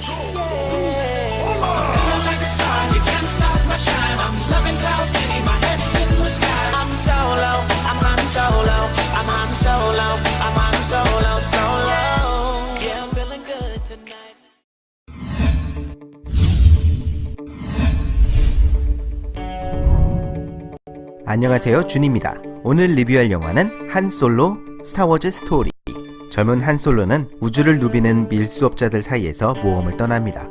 so feeling like a star, you can't stop my shine. I'm loving Cloud City, my head's in the sky. I'm solo, I'm hunting solo, I'm hunting solo, I'm hunting solo, solo. Yeah, I'm feeling good tonight. 안녕하세요, 준입니다. 오늘 리뷰할 영화는 한솔로 스타워즈 스토리. 젊은 한솔로는 우주를 누비는 밀수업자들 사이에서 모험을 떠납니다.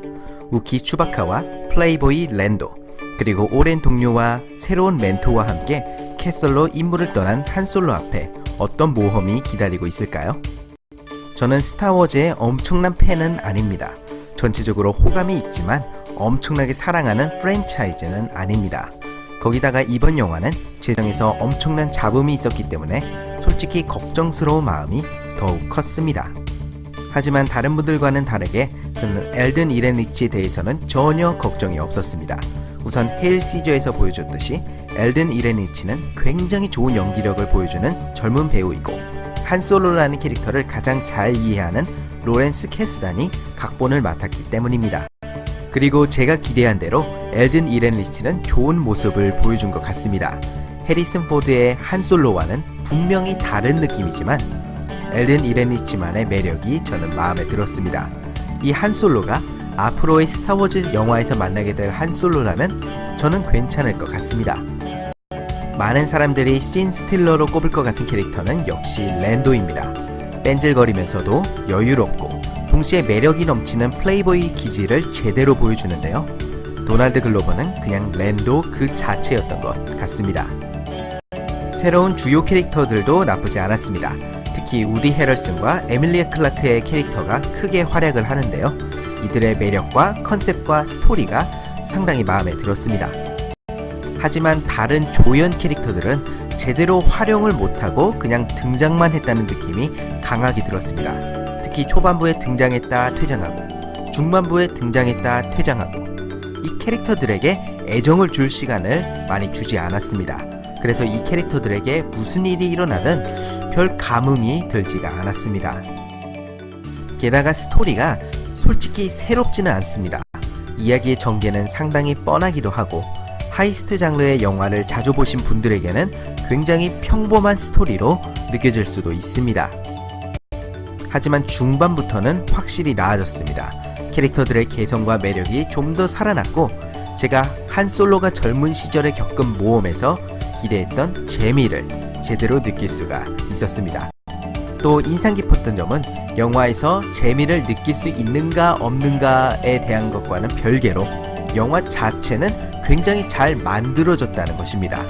우키 추바카와 플레이보이 랜도, 그리고 오랜 동료와 새로운 멘토와 함께 캐슬로 임무를 떠난 한솔로 앞에 어떤 모험이 기다리고 있을까요? 저는 스타워즈의 엄청난 팬은 아닙니다. 전체적으로 호감이 있지만 엄청나게 사랑하는 프랜차이즈는 아닙니다. 거기다가 이번 영화는 제작에서 엄청난 잡음이 있었기 때문에 솔직히 걱정스러운 마음이 더욱 컸습니다. 하지만 다른 분들과는 다르게 저는 엘든 이레니치에 대해서는 전혀 걱정이 없었습니다. 우선 헤일 시저에서 보여줬듯이 엘든 이레니치는 굉장히 좋은 연기력을 보여주는 젊은 배우이고 한솔로라는 캐릭터를 가장 잘 이해하는 로렌스 캐스단이 각본을 맡았기 때문입니다. 그리고 제가 기대한 대로 엘든 이레니치는 좋은 모습을 보여준 것 같습니다. 해리슨 포드의 한솔로와는 분명히 다른 느낌이지만 엘든 이레니치만의 매력이 저는 마음에 들었습니다. 이 한솔로가 앞으로의 스타워즈 영화에서 만나게 될 한솔로라면 저는 괜찮을 것 같습니다. 많은 사람들이 신 스틸러로 꼽을 것 같은 캐릭터는 역시 랜도입니다. 뺀질거리면서도 여유롭고 동시에 매력이 넘치는 플레이보이 기질을 제대로 보여주는데요. 도널드 글로버는 그냥 랜도 그 자체였던 것 같습니다. 새로운 주요 캐릭터들도 나쁘지 않았습니다. 특히 우디 헤럴슨과 에밀리아 클라크의 캐릭터가 크게 활약을 하는데요. 이들의 매력과 컨셉과 스토리가 상당히 마음에 들었습니다. 하지만 다른 조연 캐릭터들은 제대로 활용을 못하고 그냥 등장만 했다는 느낌이 강하게 들었습니다. 특히 초반부에 등장했다 퇴장하고 중반부에 등장했다 퇴장하고 이 캐릭터들에게 애정을 줄 시간을 많이 주지 않았습니다. 그래서 이 캐릭터들에게 무슨 일이 일어나든 별 감흥이 들지가 않았습니다. 게다가 스토리가 솔직히 새롭지는 않습니다. 이야기의 전개는 상당히 뻔하기도 하고 하이스트 장르의 영화를 자주 보신 분들에게는 굉장히 평범한 스토리로 느껴질 수도 있습니다. 하지만 중반부터는 확실히 나아졌습니다. 캐릭터들의 개성과 매력이 좀 더 살아났고 제가 한솔로가 젊은 시절에 겪은 모험에서 기대했던 재미를 제대로 느낄 수가 있었습니다. 또 인상 깊었던 점은 영화에서 재미를 느낄 수 있는가 없는가에 대한 것과는 별개로 영화 자체는 굉장히 잘 만들어졌다는 것입니다.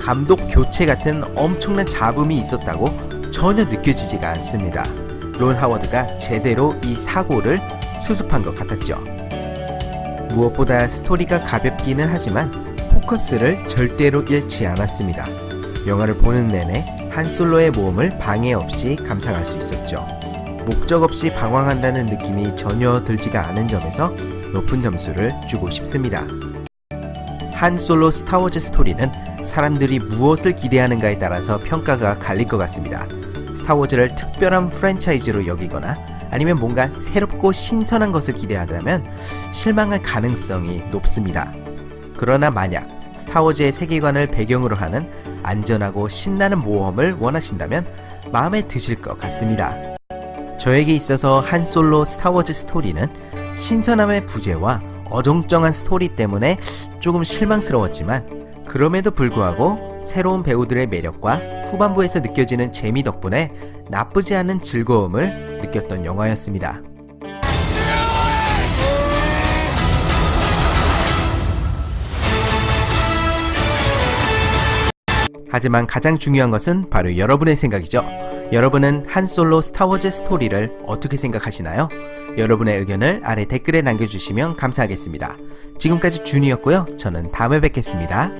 감독 교체 같은 엄청난 잡음이 있었다고 전혀 느껴지지가 않습니다. 론 하워드가 제대로 이 사고를 수습한 것 같았죠. 무엇보다 스토리가 가볍기는 하지만 포커스를 절대로 잃지 않았습니다. 영화를 보는 내내 한솔로의 모험을 방해 없이 감상할 수 있었죠. 목적 없이 방황한다는 느낌이 전혀 들지가 않은 점에서 높은 점수를 주고 싶습니다. 한솔로 스타워즈 스토리는 사람들이 무엇을 기대하는가에 따라서 평가가 갈릴 것 같습니다. 스타워즈를 특별한 프랜차이즈로 여기거나 아니면 뭔가 새롭고 신선한 것을 기대하다면 실망할 가능성이 높습니다. 그러나 만약 스타워즈의 세계관을 배경으로 하는 안전하고 신나는 모험을 원하신다면 마음에 드실 것 같습니다. 저에게 있어서 한솔로 스타워즈 스토리는 신선함의 부재와 어정쩡한 스토리 때문에 조금 실망스러웠지만 그럼에도 불구하고 새로운 배우들의 매력과 후반부에서 느껴지는 재미 덕분에 나쁘지 않은 즐거움을 느꼈던 영화였습니다. 하지만 가장 중요한 것은 바로 여러분의 생각이죠. 여러분은 한솔로 스타워즈 스토리를 어떻게 생각하시나요? 여러분의 의견을 아래 댓글에 남겨주시면 감사하겠습니다. 지금까지 준이었고요. 저는 다음에 뵙겠습니다.